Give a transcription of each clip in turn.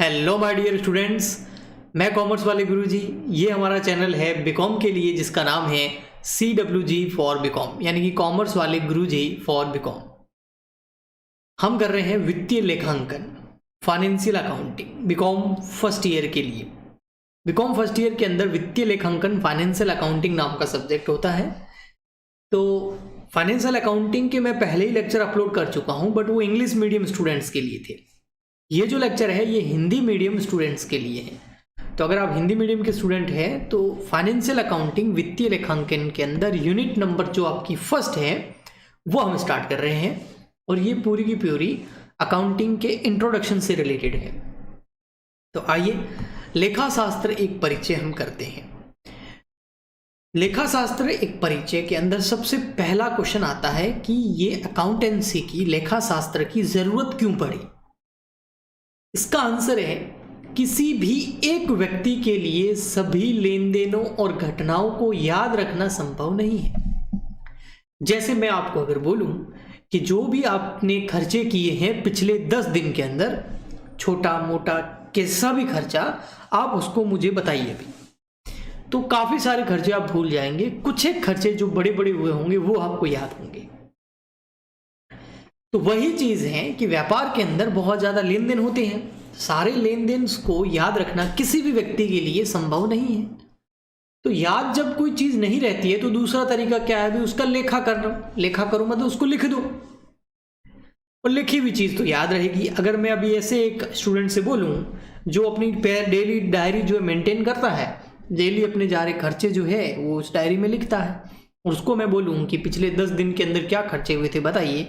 Hello my dear students, मैं commerce वाले गुरुजी। ये हमारा चैनल है बीकॉम के लिए जिसका नाम है CWG फॉर बीकॉम, यानी कि कॉमर्स वाले गुरुजी फॉर बीकॉम। हम कर रहे हैं वित्तीय लेखांकन, financial accounting BCom first year के लिए। बीकॉम फर्स्ट ईयर के अंदर वित्तीय लेखांकन फाइनेंशियल अकाउंटिंग नाम का सब्जेक्ट होता है। तो फाइनेंशियल अकाउंटिंग के मैं पहले ही लेक्चर अपलोड कर चुका हूँ, बट वो इंग्लिश मीडियम स्टूडेंट्स के लिए थे। ये जो लेक्चर है ये हिंदी मीडियम स्टूडेंट्स के लिए है। तो अगर आप हिंदी मीडियम के स्टूडेंट हैं तो फाइनेंशियल अकाउंटिंग वित्तीय लेखांकन के अंदर यूनिट नंबर जो आपकी फर्स्ट है वो हम स्टार्ट कर रहे हैं, और ये पूरी की पूरी अकाउंटिंग के इंट्रोडक्शन से रिलेटेड है। तो आइए लेखा शास्त्र एक परिचय हम करते हैं। लेखा शास्त्र एक परिचय के अंदर सबसे पहला क्वेश्चन आता है कि ये अकाउंटेंसी की, लेखा शास्त्र की जरूरत क्यों पड़ी। इसका आंसर है किसी भी एक व्यक्ति के लिए सभी लेन देनों और घटनाओं को याद रखना संभव नहीं है। जैसे मैं आपको अगर बोलूं कि जो भी आपने खर्चे किए हैं पिछले 10 दिन के अंदर, छोटा मोटा कैसा भी खर्चा, आप उसको मुझे बताइए अभी, तो काफी सारे खर्चे आप भूल जाएंगे। कुछ एक खर्चे जो बड़े बड़े हुए होंगे वो आपको याद होंगे। तो वही चीज है कि व्यापार के अंदर बहुत ज्यादा लेन देन होते हैं। सारे लेन देन को याद रखना किसी भी व्यक्ति के लिए संभव नहीं है। तो याद जब कोई चीज नहीं रहती है तो दूसरा तरीका क्या है, उसका लेखा करना। लेखा करो मतलब उसको लिख दो, और लिखी हुई चीज तो याद रहेगी। अगर मैं अभी ऐसे एक स्टूडेंट से बोलूं जो अपनी डेली डायरी जो है मेंटेन करता है, डेली अपने जा रहे खर्चे जो है वो उस डायरी में लिखता है, और उसको मैं बोलूं कि पिछले 10 दिन के अंदर क्या खर्चे हुए थे बताइए,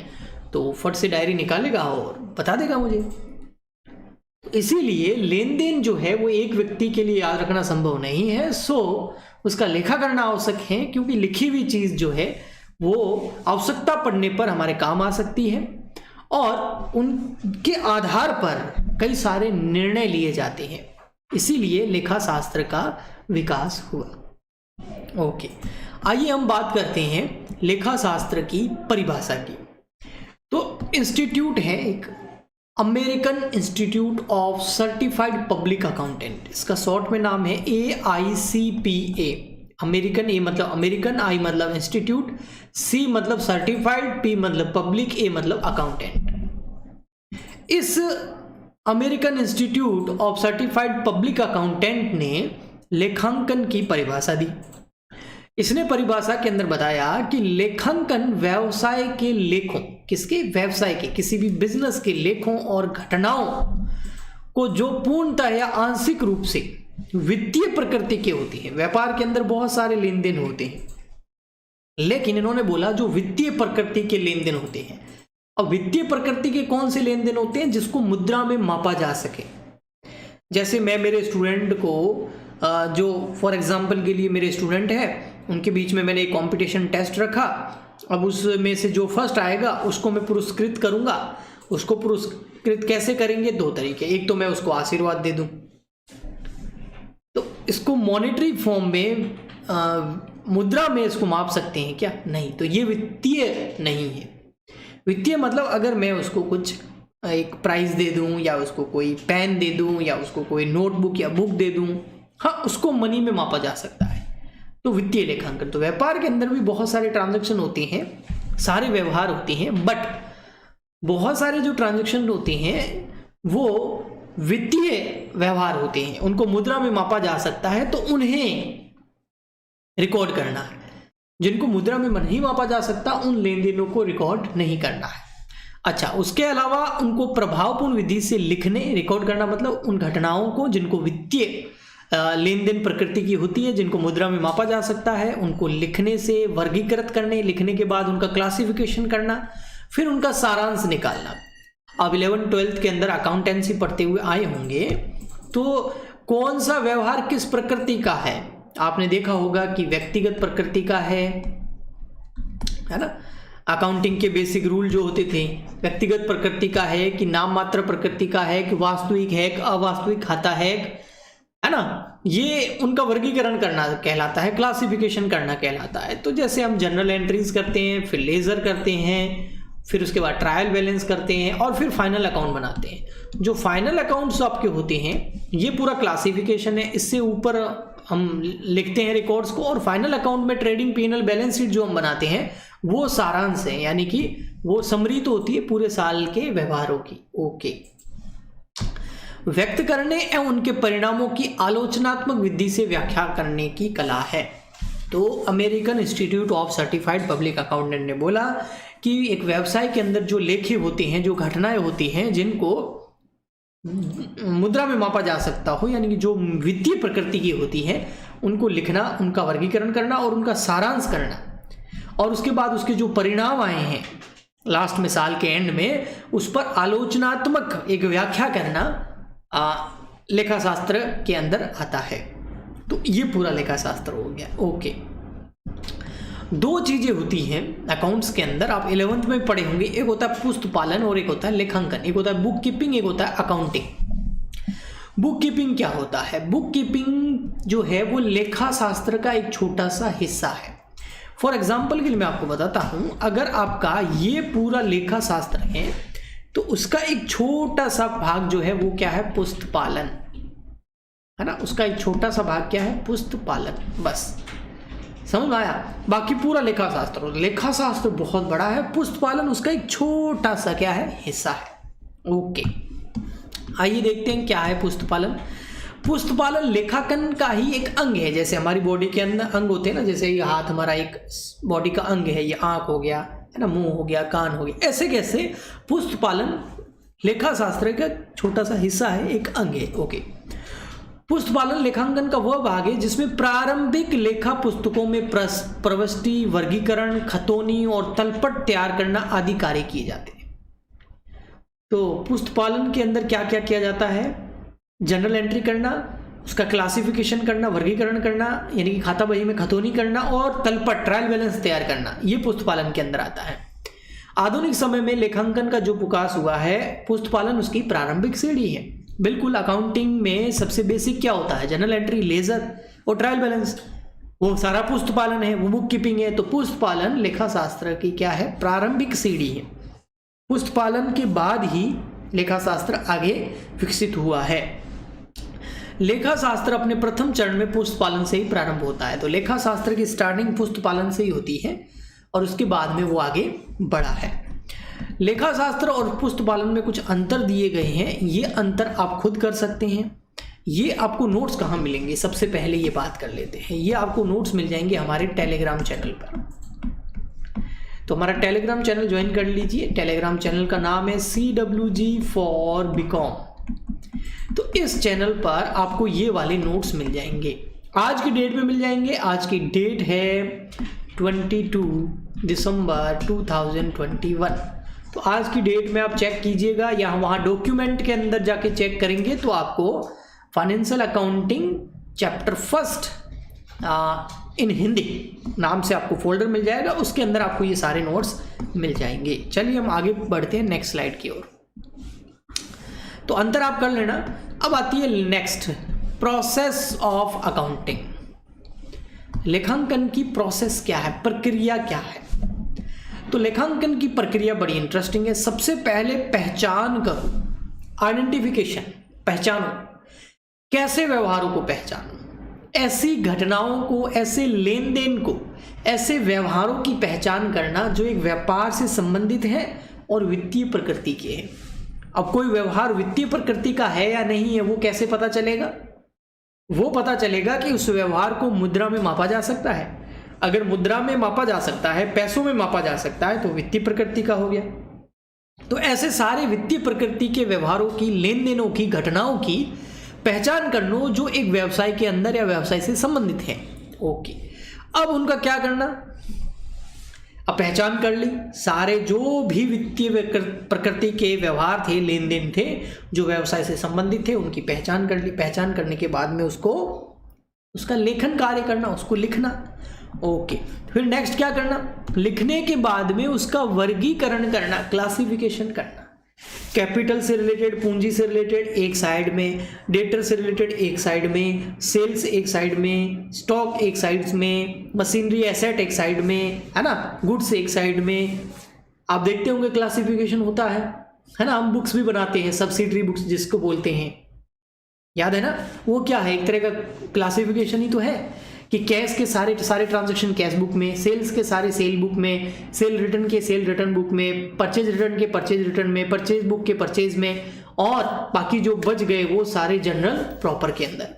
तो फट से डायरी निकालेगा और बता देगा मुझे। इसीलिए लेन देन जो है वो एक व्यक्ति के लिए याद रखना संभव नहीं है, सो उसका लेखा करना आवश्यक है, क्योंकि लिखी हुई चीज जो है वो आवश्यकता पड़ने पर हमारे काम आ सकती है, और उनके आधार पर कई सारे निर्णय लिए जाते हैं। इसीलिए लेखा शास्त्र का विकास हुआ। ओके, आइए हम बात करते हैं लेखा शास्त्र की परिभाषा की। तो इंस्टीट्यूट है एक, American institute of certified public accountant, इसका शॉर्ट में नाम है AICPA। अमेरिकन, ए मतलब अमेरिकन, आई मतलब इंस्टीट्यूट, सी मतलब सर्टिफाइड, पी मतलब पब्लिक, ए मतलब अकाउंटेंट। इस American institute of certified public accountant ने लेखांकन की परिभाषा दी। इसने परिभाषा के अंदर बताया कि लेखांकन व्यवसाय के लेखों, किसके, व्यवसाय के, किसी भी बिजनेस के लेखों और घटनाओं को जो पूर्णतः या आंशिक रूप से वित्तीय प्रकृति के होती है। व्यापार के अंदर बहुत सारे लेन देन होते हैं, लेकिन इन्होंने बोला जो वित्तीय प्रकृति के लेन देन होते हैं। अब वित्तीय प्रकृति के कौन से लेन देन होते हैं जिसको मुद्रा में मापा जा सके। जैसे मैं मेरे स्टूडेंट को जो फॉर एग्जाम्पल के लिए मेरे स्टूडेंट है, उनके बीच में मैंने एक कंपटीशन टेस्ट रखा। अब उसमें से जो फर्स्ट आएगा उसको मैं पुरस्कृत करूंगा। उसको पुरस्कृत कैसे करेंगे, 2 तरीके। एक तो मैं उसको आशीर्वाद दे दूं, तो इसको मॉनेटरी फॉर्म में मुद्रा में इसको माप सकते हैं क्या? नहीं। तो ये वित्तीय नहीं है। वित्तीय मतलब अगर मैं उसको कुछ एक प्राइज दे दूं, या उसको कोई पेन दे दूं, या उसको कोई नोटबुक या बुक दे दूं, हाँ, उसको मनी में मापा जा सकता है। तो वित्तीय लेखांकन, तो व्यापार के अंदर भी बहुत सारे ट्रांजैक्शन होते हैं, सारे व्यवहार होते हैं, बट बहुत सारे जो ट्रांजैक्शन होते हैं वो वित्तीय व्यवहार होते हैं, उनको मुद्रा में मापा जा सकता है, तो उन्हें रिकॉर्ड करना है। जिनको मुद्रा में नहीं मापा जा सकता उन लेन देनों को रिकॉर्ड नहीं करना है। अच्छा, उसके अलावा उनको प्रभावपूर्ण विधि से लिखने, रिकॉर्ड करना मतलब उन घटनाओं को जिनको वित्तीय लेन देन प्रकृति की होती है, जिनको मुद्रा में मापा जा सकता है, उनको लिखने से वर्गीकृत करने, लिखने के बाद उनका क्लासिफिकेशन करना, फिर उनका सारांश निकालना। अब 11th-12th के अंदर अकाउंटेंसी पढ़ते हुए आए होंगे, तो कौन सा व्यवहार किस प्रकृति का है आपने देखा होगा कि व्यक्तिगत प्रकृति का है ना। अकाउंटिंग के बेसिक रूल जो होते थे, व्यक्तिगत प्रकृति का है कि नाम मात्र प्रकृति का है, कि वास्तविक है कि अवास्तविक खाता है ना। ये उनका वर्गीकरण करना कहलाता है, क्लासिफिकेशन करना कहलाता है। तो जैसे हम जनरल एंट्रीज करते हैं, फिर लेजर करते हैं, फिर उसके बाद ट्रायल बैलेंस करते हैं और फिर फाइनल अकाउंट बनाते हैं। जो फाइनल अकाउंट्स आपके होते हैं ये पूरा क्लासिफिकेशन है, इससे ऊपर हम लिखते हैं रिकॉर्ड्स को, और फाइनल अकाउंट में ट्रेडिंग P&L बैलेंस शीट जो हम बनाते हैं वो सारांश है, यानी कि वो समरी तो होती है पूरे साल के व्यवहारों की। ओके, व्यक्त करने एवं उनके परिणामों की आलोचनात्मक विधि से व्याख्या करने की कला है। तो American institute of certified public accountant ने बोला कि एक व्यवसाय के अंदर जो लेखे होते हैं, जो घटनाएं होती हैं जिनको मुद्रा में मापा जा सकता हो, यानी कि जो वित्तीय प्रकृति की होती है, उनको लिखना, उनका वर्गीकरण करना और उनका सारांश करना, और उसके बाद उसके जो परिणाम आए हैं लास्ट में साल के एंड में उस पर आलोचनात्मक एक व्याख्या करना लेखा शास्त्र के अंदर आता है। तो ये पूरा लेखा शास्त्र हो गया। ओके, दो चीजें होती हैं अकाउंट्स के अंदर, आप 11th में पढ़े होंगे, एक होता है पुस्त पालन और एक होता है लेखांकन, एक होता है बुक कीपिंग, एक होता है अकाउंटिंग। बुक कीपिंग क्या होता है? बुक कीपिंग जो है वो लेखा शास्त्र का एक छोटा सा हिस्सा है। फॉर एग्जाम्पल के लिए मैं आपको बताता हूं, अगर आपका ये पूरा लेखा शास्त्र है तो उसका एक छोटा सा भाग जो है वो क्या है? पुस्त पालन है ना, उसका एक छोटा सा भाग क्या है? पुस्त पालन। बस समझ में आया? बाकी पूरा लेखा शास्त्र, लेखा शास्त्र बहुत बड़ा है, पुस्त पालन उसका एक छोटा सा क्या है? हिस्सा है। ओके, आइए देखते हैं क्या है पुस्त पालन। पुस्त पालन लेखांकन का ही एक अंग है। जैसे हमारी बॉडी के अंदर अंग होते हैं ना, जैसे ये हाथ हमारा एक बॉडी का अंग है, ये आंख हो गया है ना, मुंह हो गया, कान हो गया, ऐसे कैसे पुस्त पालन लेखा शास्त्र का छोटा सा हिस्सा है, एक अंग है। ओके, पुस्त पालन लेखांकन का वह भाग है जिसमें प्रारंभिक लेखा पुस्तकों में प्रविष्टि, वर्गीकरण, खतौनी और तलपट तैयार करना आदि कार्य किए जाते हैं। तो पुस्त पालन के अंदर क्या क्या किया जाता है? जनरल एंट्री करना, उसका क्लासिफिकेशन करना, वर्गीकरण करना, यानी कि खाता बही में खतौनी करना, और तलपट ट्रायल बैलेंस तैयार करना, ये पुस्त पालन के अंदर आता है। आधुनिक समय में लेखांकन का जो विकास हुआ है, पुस्त पालन उसकी प्रारंभिक सीढ़ी है। बिल्कुल, अकाउंटिंग में सबसे बेसिक क्या होता है? जनरल एंट्री, लेजर और ट्रायल बैलेंस, वो सारा पुस्त पालन है, वो बुक कीपिंग है। तो पुस्त पालन लेखा शास्त्र की क्या है? प्रारंभिक सीढ़ी है। पुस्त पालन के बाद ही लेखा शास्त्र आगे विकसित हुआ है। लेखा शास्त्र अपने प्रथम चरण में पुस्त पालन से ही प्रारंभ होता है। तो लेखा शास्त्र की स्टार्टिंग पुस्त पालन से ही होती है और उसके बाद में वो आगे बढ़ा है। लेखा शास्त्र और पुस्त पालन में कुछ अंतर दिए गए हैं, ये अंतर आप खुद कर सकते हैं। ये आपको नोट्स कहाँ मिलेंगे? सबसे पहले ये बात कर लेते हैं। ये आपको नोट्स मिल जाएंगे हमारे टेलीग्राम चैनल पर। तो हमारा टेलीग्राम चैनल ज्वाइन कर लीजिए। टेलीग्राम चैनल का नाम है CWG for BCom। तो इस चैनल पर आपको ये वाले नोट्स मिल जाएंगे, आज की डेट में मिल जाएंगे। आज की डेट है 22 दिसंबर 2021। तो आज की डेट में आप चेक कीजिएगा, या वहाँ डॉक्यूमेंट के अंदर जाके चेक करेंगे तो आपको फाइनेंशियल अकाउंटिंग चैप्टर 1 इन हिंदी नाम से आपको फोल्डर मिल जाएगा, उसके अंदर आपको ये सारे नोट्स मिल जाएंगे। चलिए हम आगे बढ़ते हैं नेक्स्ट स्लाइड की ओर। तो अंतर आप कर लेना। अब आती है नेक्स्ट, प्रोसेस ऑफ अकाउंटिंग। लेखांकन की प्रोसेस क्या है, प्रक्रिया क्या है? तो लेखांकन की प्रक्रिया बड़ी इंटरेस्टिंग है। सबसे पहले पहचान करो, आइडेंटिफिकेशन, पहचानो, कैसे व्यवहारों को पहचानो, ऐसी घटनाओं को, ऐसे लेन देन को, ऐसे व्यवहारों की पहचान करना जो एक व्यापार से संबंधित है और वित्तीय प्रकृति के हैं। अब कोई व्यवहार वित्तीय प्रकृति का है या नहीं है वो कैसे पता चलेगा? वो पता चलेगा कि उस व्यवहार को मुद्रा में मापा जा सकता है। अगर मुद्रा में मापा जा सकता है, पैसों में मापा जा सकता है, तो वित्तीय प्रकृति का हो गया। तो ऐसे सारे वित्तीय प्रकृति के व्यवहारों की, लेन देनों की, घटनाओं की पहचान करना जो एक व्यवसाय के अंदर या व्यवसाय से संबंधित है। ओके, अब उनका क्या करना? अब पहचान कर ली, सारे जो भी वित्तीय प्रकृति के व्यवहार थे, लेन देन थे जो व्यवसाय से संबंधित थे, उनकी पहचान कर ली। पहचान करने के बाद में उसको, उसका लेखन कार्य करना, उसको लिखना। ओके, फिर नेक्स्ट क्या करना? लिखने के बाद में उसका वर्गीकरण करना, क्लासिफिकेशन करना। कैपिटल से रिलेटेड, पूंजी से रिलेटेड एक साइड में, डेटर से रिलेटेड एक साइड में, सेल्स एक साइड में, स्टॉक एक साइड में, मशीनरी एसेट एक साइड में, है ना, गुड्स एक साइड में, आप देखते होंगे क्लासिफिकेशन होता है ना, हम बुक्स भी बनाते हैं, सब्सिडरी बुक्स जिसको बोलते हैं, याद है ना, वो क्या है, एक तरह का क्लासिफिकेशन ही तो है कि कैश के सारे ट्रांजैक्शन कैश बुक में, सेल्स के सारे सेल बुक में, सेल रिटर्न के सेल रिटर्न बुक में, परचेज रिटर्न के परचेज रिटर्न में, परचेज बुक के परचेज में, और बाकी जो बच गए वो सारे जनरल प्रॉपर के अंदर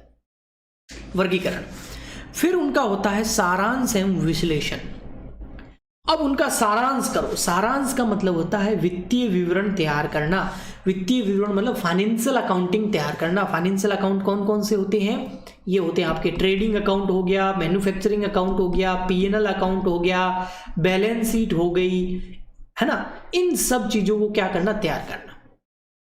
वर्गीकरण। फिर उनका होता है सारांश एवं विश्लेषण। अब उनका सारांश करो। सारांश का मतलब होता है वित्तीय विवरण तैयार करना। वित्तीय विवरण मतलब फाइनेंशियल अकाउंटिंग तैयार करना। फाइनेंशियल अकाउंट कौन कौन से होते हैं? ये होते हैं आपके ट्रेडिंग अकाउंट हो गया, मैन्युफैक्चरिंग अकाउंट हो गया, पीएनएल अकाउंट हो गया, बैलेंस शीट हो गई, है ना। इन सब चीजों को क्या करना? तैयार करना।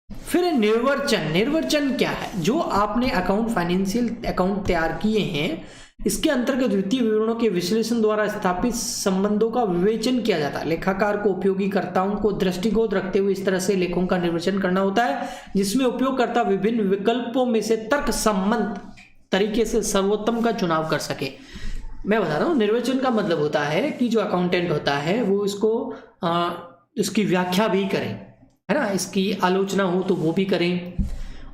फिर निर्वचन। निर्वचन क्या है? जो आपने अकाउंट, फाइनेंशियल अकाउंट तैयार किए हैं, इसके अंतर्गत वित्तीय विवरणों के विश्लेषण द्वारा स्थापित संबंधों का विवेचन किया जाता है। लेखाकार को उपयोगकर्ताओं को दृष्टिगोचर रखते हुए इस तरह से लेखों का निर्वचन करना होता है जिसमें उपयोगकर्ता विभिन्न विकल्पों में से तर्क सम्मत तरीके से सर्वोत्तम का चुनाव कर सके। मैं बता रहा हूँ, निर्वचन का मतलब होता है कि जो अकाउंटेंट होता है वो इसकी व्याख्या भी करें, है ना, इसकी आलोचना हो तो वो भी करें,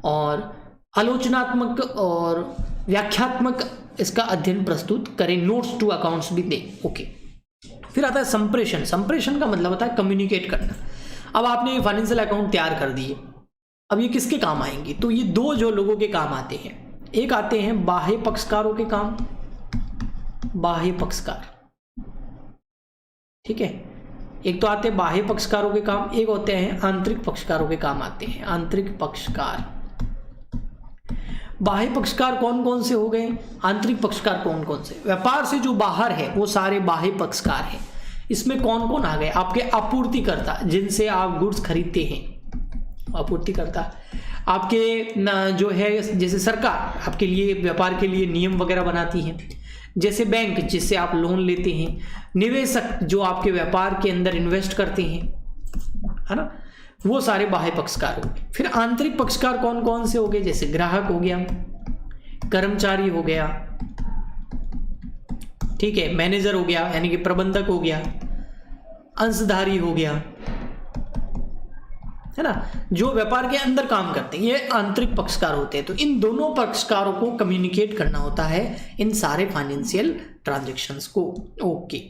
और आलोचनात्मक और व्याख्यात्मक इसका अध्ययन प्रस्तुत करें, नोट्स टू अकाउंट्स भी दें। ओके। फिर आता है संप्रेषण। संप्रेषण का मतलब होता है कम्युनिकेट करना। अब आपने फाइनेंशियल अकाउंट तैयार कर दिए, अब ये किसके काम आएंगे? तो ये दो जो लोगों के काम आते हैं, एक आते हैं बाह्य पक्षकारों के काम, बाह्य पक्षकार, ठीक है, एक तो आते हैं बाह्य पक्षकारों के काम, एक होते हैं आंतरिक पक्षकारों के काम आते हैं, आंतरिक पक्षकार। बाह्य पक्षकार कौन कौन से हो गए? आंतरिक पक्षकार कौन कौन से? व्यापार से जो बाहर है वो सारे बाह्य पक्षकार हैं। इसमें कौन कौन आ गए? आपके आपूर्तिकर्ता, जिनसे आप गुड्स खरीदते हैं, आपूर्तिकर्ता। आपके जो है, जैसे सरकार आपके लिए, व्यापार के लिए नियम वगैरह बनाती है, जैसे बैंक जिससे आप लोन लेते हैं, निवेशक जो आपके व्यापार के अंदर इन्वेस्ट करते हैं, है ना, वो सारे बाह्य पक्षकार हो गए। फिर आंतरिक पक्षकार कौन कौन से हो गए? जैसे ग्राहक हो गया, कर्मचारी हो गया, ठीक है, मैनेजर हो गया यानी कि प्रबंधक हो गया, अंशधारी हो गया, है ना, जो व्यापार के अंदर काम करते हैं, ये आंतरिक पक्षकार होते हैं। तो इन दोनों पक्षकारों को कम्युनिकेट करना होता है इन सारे फाइनेंशियल ट्रांजैक्शंस को। ओके।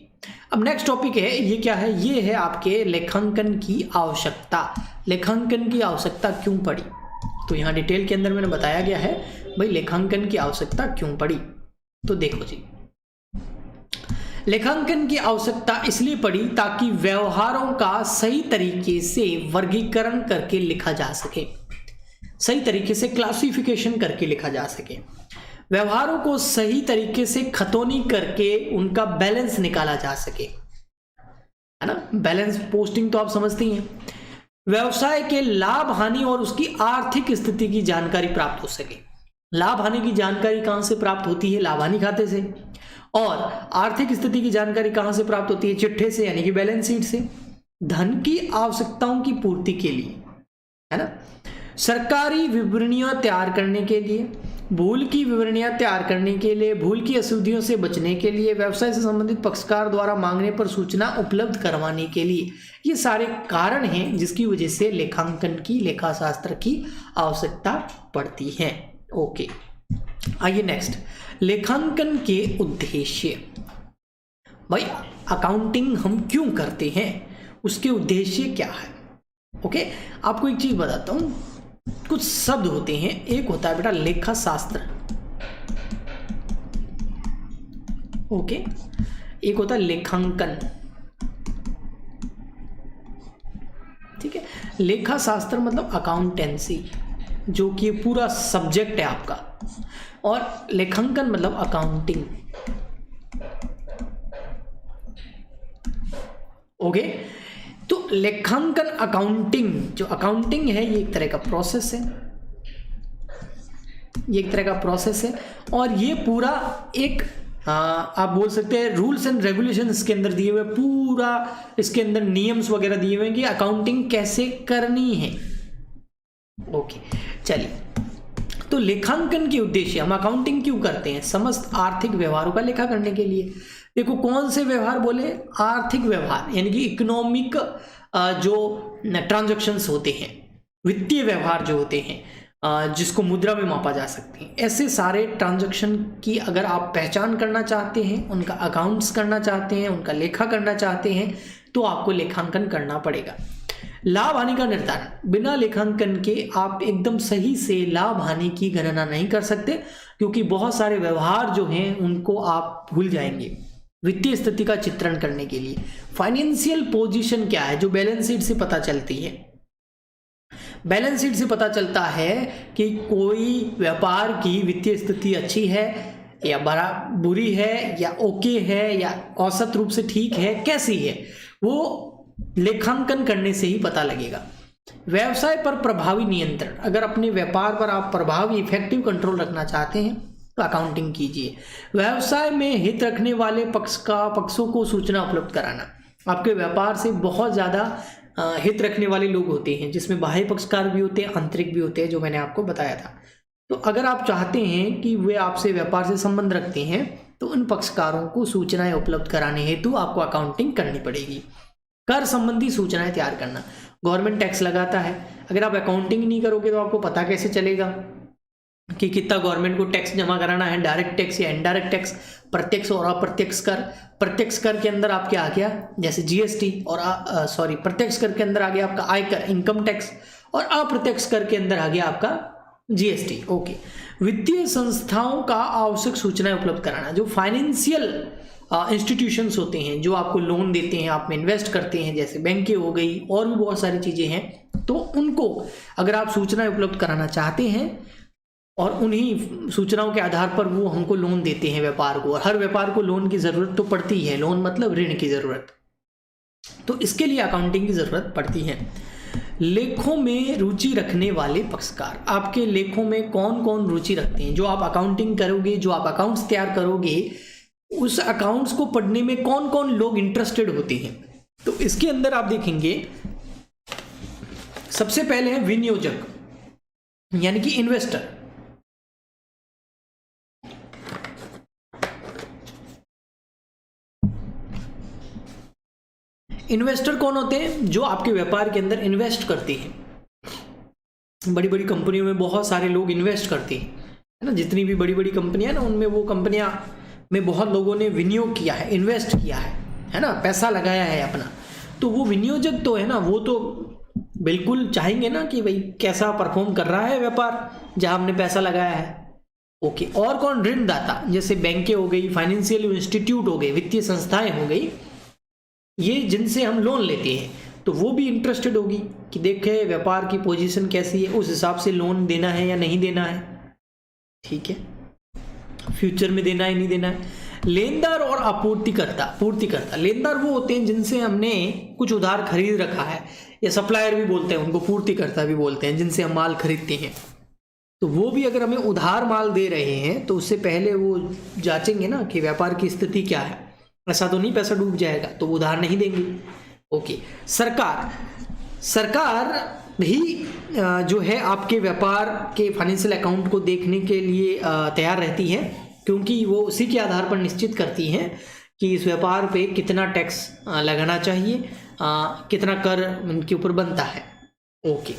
अब नेक्स्ट टॉपिक है, ये क्या है? ये है आपके लेखांकन की आवश्यकता। लेखांकन की आवश्यकता क्यों पड़ी? तो यहाँ डिटेल के अंदर मैंने बताया गया है भाई लेखांकन की आवश्यकता क्यों पड़ी। तो देखो जी, लेखांकन की आवश्यकता इसलिए पड़ी ताकि व्यवहारों का सही तरीके से वर्गीकरण करके लिखा जा सके, सही तरीके से क्लासिफिकेशन करके लिखा जा सके, व्यवहारों को सही तरीके से खतौनी करके उनका बैलेंस निकाला जा सके, है ना। बैलेंस पोस्टिंग तो आप समझते ही हैं। व्यवसाय के लाभ हानि और उसकी आर्थिक स्थिति की जानकारी प्राप्त हो सके। लाभ हानि की जानकारी कहां से प्राप्त होती है? लाभ हानि खाते से। और आर्थिक स्थिति की जानकारी कहां से प्राप्त होती है? चिट्ठे से, यानी कि बैलेंस शीट से। धन की आवश्यकताओं की पूर्ति के लिए, है ना, सरकारी विवरणियां तैयार करने के लिए, भूल की विवरणियां तैयार करने के लिए, भूल की अशुद्धियों से बचने के लिए, व्यवसाय से संबंधित पक्षकार द्वारा मांगने पर सूचना उपलब्ध करवाने के लिए, ये सारे कारण हैं जिसकी वजह से लेखांकन की, लेखाशास्त्र की आवश्यकता पड़ती है। ओके, आइए नेक्स्ट, लेखांकन के उद्देश्य। भाई अकाउंटिंग हम क्यों करते हैं, उसके उद्देश्य क्या है? ओके, आपको एक चीज बताता हूं, कुछ शब्द होते हैं, एक होता है बेटा लेखा शास्त्र, ओके, एक होता है लेखांकन, ठीक है। लेखा शास्त्र मतलब अकाउंटेंसी, जो कि पूरा सब्जेक्ट है आपका, और लेखांकन मतलब अकाउंटिंग। ओके, तो लेखांकन, अकाउंटिंग, जो अकाउंटिंग है ये एक तरह का प्रोसेस है, ये एक तरह का प्रोसेस है, और ये पूरा एक आप बोल सकते हैं रूल्स एंड रेगुलेशन इसके अंदर दिए हुए, पूरा इसके अंदर नियम्स वगैरह दिए हुए हैं कि अकाउंटिंग कैसे करनी है। ओके, चलिए, तो लेखांकन के उद्देश्य, हम अकाउंटिंग क्यों करते हैं? समस्त आर्थिक व्यवहारों का लेखा करने के लिए। देखो कौन से व्यवहार बोले? आर्थिक व्यवहार, यानी कि इकोनॉमिक जो ट्रांजैक्शंस होते हैं, वित्तीय व्यवहार जो होते हैं, जिसको मुद्रा में मापा जा सकते हैं, ऐसे सारे ट्रांजैक्शन की अगर आप पहचान करना चाहते हैं, उनका अकाउंट्स करना चाहते हैं, उनका लेखा करना चाहते हैं, तो आपको लेखांकन करना पड़ेगा। लाभ हानि का निर्धारण, बिना लेखांकन के आप एकदम सही से लाभ हानि की गणना नहीं कर सकते, क्योंकि बहुत सारे व्यवहार जो हैं उनको आप भूल जाएंगे। वित्तीय स्थिति का चित्रण करने के लिए फाइनेंशियल पोजीशन क्या है, जो बैलेंस शीट से पता चलती है। बैलेंस शीट से पता चलता है कि कोई व्यापार की वित्तीय स्थिति अच्छी है या बुरी है या ओके है या औसत रूप से ठीक है, कैसी है, वो लेखांकन करने से ही पता लगेगा। व्यवसाय पर प्रभावी नियंत्रण, अगर अपने व्यापार पर आप प्रभावी इफेक्टिव कंट्रोल रखना चाहते हैं तो अकाउंटिंग कीजिए। व्यवसाय में हित रखने वाले पक्षों को सूचना उपलब्ध कराना, आपके व्यापार से बहुत ज़्यादा हित रखने वाले लोग होते हैं, जिसमें बाह्य पक्षकार भी होते हैं, आंतरिक भी होते हैं, जो मैंने आपको बताया था। तो अगर आप चाहते हैं कि वे आपसे व्यापार से संबंध रखते हैं तो उन पक्षकारों को सूचनाएं उपलब्ध कराने हेतु आपको अकाउंटिंग करनी पड़ेगी। कर संबंधी सूचनाएं तैयार करना, गवर्नमेंट टैक्स लगाता है, अगर आप अकाउंटिंग नहीं करोगे तो आपको पता कैसे चलेगा कि कितना गवर्नमेंट को टैक्स जमा कराना है, डायरेक्ट टैक्स या इनडायरेक्ट टैक्स, प्रत्यक्ष और अप्रत्यक्ष कर। प्रत्यक्ष कर के अंदर आपके आ गया जैसे जीएसटी, और प्रत्यक्ष कर के अंदर आ गया आपका आयकर, इनकम टैक्स, और अप्रत्यक्ष कर के अंदर आ गया आपका जीएसटी। ओके। वित्तीय संस्थाओं का आवश्यक सूचनाएं उपलब्ध कराना, जो फाइनेंशियल इंस्टीट्यूशंस होते हैं जो आपको लोन देते हैं, आप में इन्वेस्ट करते हैं, जैसे बैंकें हो गई और भी बहुत सारी चीजें हैं, तो उनको अगर आप सूचनाएं उपलब्ध कराना चाहते हैं और उन्हीं सूचनाओं के आधार पर वो हमको लोन देते हैं व्यापार को, और हर व्यापार को लोन की ज़रूरत तो पड़ती है, लोन मतलब ऋण की ज़रूरत, तो इसके लिए अकाउंटिंग की ज़रूरत पड़ती है। लेखों में रुचि रखने वाले पक्षकार, आपके लेखों में कौन कौन रुचि रखते हैं, जो आप अकाउंटिंग करोगे, जो आप अकाउंट्स तैयार करोगे, उस अकाउंट्स को पढ़ने में कौन कौन लोग इंटरेस्टेड होते हैं। तो इसके अंदर आप देखेंगे सबसे पहले है विनियोजक, यानी कि इन्वेस्टर। इन्वेस्टर कौन होते हैं, जो आपके व्यापार के अंदर इन्वेस्ट करते हैं। बड़ी बड़ी कंपनियों में बहुत सारे लोग इन्वेस्ट करते हैं, है ना, जितनी भी बड़ी बड़ी कंपनियां ना, उनमें वो कंपनियां में बहुत लोगों ने विनियोग किया है, इन्वेस्ट किया है ना, पैसा लगाया है अपना। तो वो विनियोजक तो है ना, वो तो बिल्कुल चाहेंगे ना कि भाई कैसा परफॉर्म कर रहा है व्यापार जहां हमने पैसा लगाया है। ओके। और कौन, ऋणदाता, जैसे बैंकें हो गई, फाइनेंशियल इंस्टीट्यूट हो गए, वित्तीय संस्थाएं हो गई, ये जिनसे हम लोन लेते हैं, तो वो भी इंटरेस्टेड होगी कि देखे व्यापार की पोजीशन कैसी है, उस हिसाब से लोन देना है या नहीं देना है, ठीक है, फ्यूचर में देना है नहीं देना है। लेनदार और पूर्तिकर्ता, लेनदार वो होते हैं जिनसे हमने कुछ उधार खरीद रखा है, या सप्लायर भी बोलते हैं उनको, पूर्तिकर्ता भी बोलते हैं, जिनसे हम माल खरीदते हैं। तो वो भी अगर हमें उधार माल दे रहे हैं तो उससे पहले वो जांचेंगे ना कि व्यापार की स्थिति क्या है, ऐसा तो नहीं पैसा डूब जाएगा, तो उधार नहीं देंगे। ओके। सरकार भी जो है आपके व्यापार के फाइनेंशियल अकाउंट को देखने के लिए तैयार रहती है, क्योंकि वो उसी के आधार पर निश्चित करती हैं कि इस व्यापार पे कितना टैक्स लगाना चाहिए, कितना कर इनके ऊपर बनता है। ओके।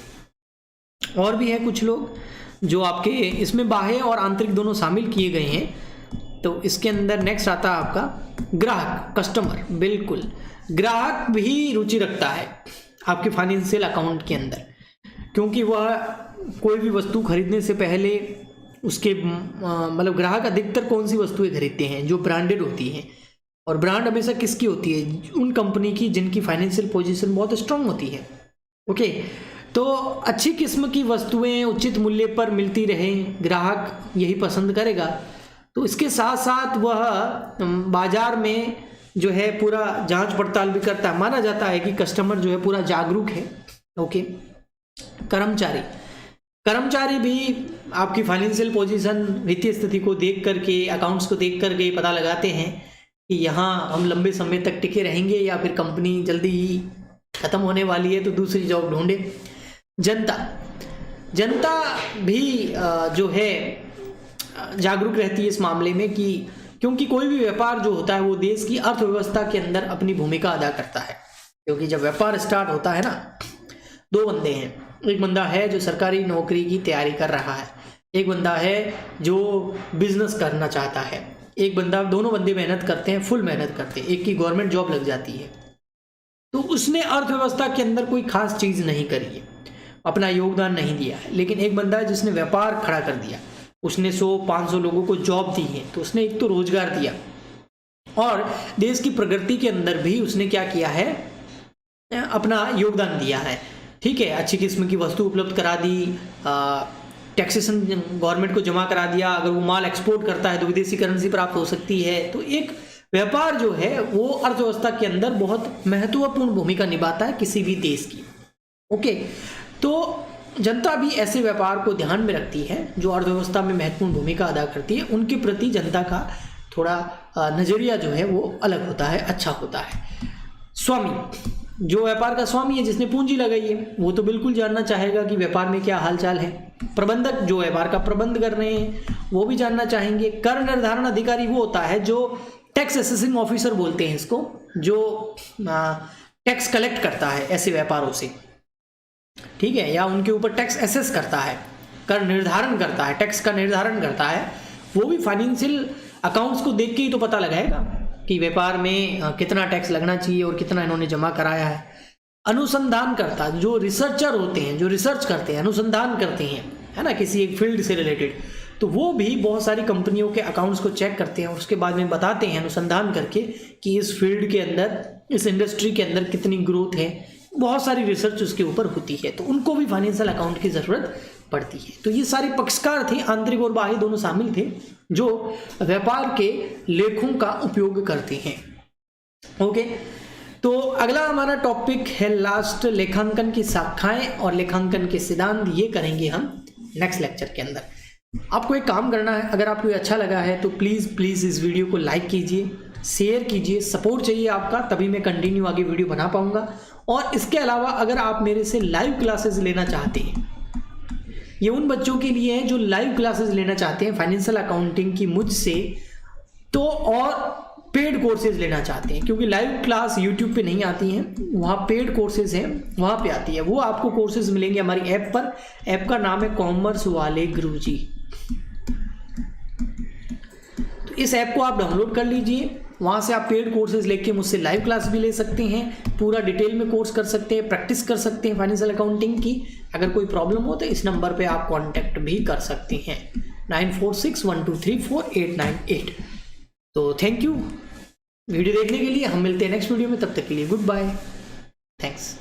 और भी है कुछ लोग जो आपके इसमें बाह्य और आंतरिक दोनों शामिल किए गए हैं। तो इसके अंदर नेक्स्ट आता है आपका ग्राहक, कस्टमर। बिल्कुल, ग्राहक भी रुचि रखता है आपके फाइनेंशियल अकाउंट के अंदर, क्योंकि वह कोई भी वस्तु खरीदने से पहले उसके मतलब ग्राहक अधिकतर कौन सी वस्तुएं खरीदते हैं, जो ब्रांडेड होती हैं, और ब्रांड हमेशा किसकी होती है, उन कंपनी की जिनकी फाइनेंशियल पोजीशन बहुत स्ट्रांग होती है। ओके। तो अच्छी किस्म की वस्तुएं उचित मूल्य पर मिलती रहें, ग्राहक यही पसंद करेगा। तो इसके साथ साथ वह बाजार में जो है पूरा जांच पड़ताल भी करता है। माना जाता है कि कस्टमर जो है पूरा जागरूक है। ओके। कर्मचारी भी आपकी फाइनेंशियल पोजीशन, वित्तीय स्थिति को देख करके, अकाउंट्स को देख करके पता लगाते हैं कि यहाँ हम लंबे समय तक टिके रहेंगे या फिर कंपनी जल्दी ही खत्म होने वाली है, तो दूसरी जॉब ढूंढे। जनता भी जो है जागरूक रहती है इस मामले में, क्योंकि कोई भी व्यापार जो होता है वो देश की अर्थव्यवस्था के अंदर अपनी भूमिका अदा करता है। क्योंकि जब व्यापार स्टार्ट होता है ना, दो बंदे हैं, एक बंदा है जो सरकारी नौकरी की तैयारी कर रहा है, एक बंदा है जो बिजनेस करना चाहता है, एक बंदा, दोनों बंदे मेहनत करते हैं, फुल मेहनत करते हैं, एक की गवर्नमेंट जॉब लग जाती है, तो उसने अर्थव्यवस्था के अंदर कोई खास चीज़ नहीं करी है, अपना योगदान नहीं दिया है। लेकिन एक बंदा है जिसने व्यापार खड़ा कर दिया, उसने 100-500 लोगों को जॉब दी है, तो उसने एक तो रोजगार दिया और देश की प्रगति के अंदर भी उसने क्या किया है, अपना योगदान दिया है। ठीक है, अच्छी किस्म की वस्तु उपलब्ध करा दी, टैक्सेशन गवर्नमेंट को जमा करा दिया, अगर वो माल एक्सपोर्ट करता है तो विदेशी करेंसी प्राप्त हो सकती है। तो एक व्यापार जो है वो अर्थव्यवस्था के अंदर बहुत महत्वपूर्ण भूमिका निभाता है किसी भी देश की। ओके, तो जनता भी ऐसे व्यापार को ध्यान में रखती है जो अर्थव्यवस्था में महत्वपूर्ण भूमिका अदा करती है, उनके प्रति जनता का थोड़ा नज़रिया जो है वो अलग होता है, अच्छा होता है। स्वामी, जो व्यापार का स्वामी है, जिसने पूंजी लगाई है, वो तो बिल्कुल जानना चाहेगा कि व्यापार में क्या हालचाल है। प्रबंधक, जो व्यापार का प्रबंध कर रहे हैं, वो भी जानना चाहेंगे। कर निर्धारण अधिकारी वो होता है जो टैक्स असेसिंग ऑफिसर बोलते हैं इसको, जो टैक्स कलेक्ट करता है ऐसे व्यापारों से, ठीक है, या उनके ऊपर टैक्स असेस करता है, कर निर्धारण करता है, टैक्स का निर्धारण करता है। वो भी फाइनेंशियल अकाउंट्स को देख के ही तो पता लगाएगा कि व्यापार में कितना टैक्स लगना चाहिए और कितना इन्होंने जमा कराया है। अनुसंधान करता, जो रिसर्चर होते हैं, जो रिसर्च करते हैं, अनुसंधान करते हैं, है ना, किसी एक फील्ड से रिलेटेड, तो वो भी बहुत सारी कंपनियों के अकाउंट्स को चेक करते हैं और उसके बाद में बताते हैं अनुसंधान करके कि इस फील्ड के अंदर, इस इंडस्ट्री के अंदर कितनी ग्रोथ है। बहुत सारी रिसर्च उसके ऊपर होती है, तो उनको भी फाइनेंशियल अकाउंट की ज़रूरत पड़ती है। तो ये सारे पक्षकार थे, आंतरिक और बाह्य दोनों शामिल थे, जो व्यापार के लेखों का उपयोग करते हैं। ओके, तो अगला हमारा टॉपिक है लास्ट, लेखांकन की शाखाएं और लेखांकन के सिद्धांत। ये करेंगे हम नेक्स्ट लेक्चर के अंदर। आपको एक काम करना है, अगर आपको अच्छा लगा है तो प्लीज़ इस वीडियो को लाइक कीजिए, शेयर कीजिए, सपोर्ट चाहिए आपका, तभी मैं कंटिन्यू आगे वीडियो बना पाऊंगा। और इसके अलावा अगर आप मेरे से लाइव क्लासेस लेना चाहते हैं, ये उन बच्चों के लिए है जो लाइव क्लासेस लेना चाहते हैं फाइनेंशियल अकाउंटिंग की मुझसे, तो और पेड कोर्सेज लेना चाहते हैं, क्योंकि लाइव क्लास यूट्यूब पे नहीं आती हैं, वहाँ पेड कोर्सेज हैं, वहाँ पे आती है। वो आपको कोर्सेज मिलेंगे हमारी ऐप पर। ऐप का नाम है कॉमर्स वाले गुरुजी। तो इस ऐप को आप डाउनलोड कर लीजिए, वहाँ से आप पेड कोर्सेज लेके मुझसे लाइव क्लास भी ले सकते हैं, पूरा डिटेल में कोर्स कर सकते हैं, प्रैक्टिस कर सकते हैं फाइनेंशियल अकाउंटिंग की। अगर कोई प्रॉब्लम हो तो इस नंबर पे आप कांटेक्ट भी कर सकते हैं, 9461234898। तो थैंक यू वीडियो देखने के लिए। हम मिलते हैं नेक्स्ट वीडियो में, तब तक के लिए गुड बाय, थैंक्स।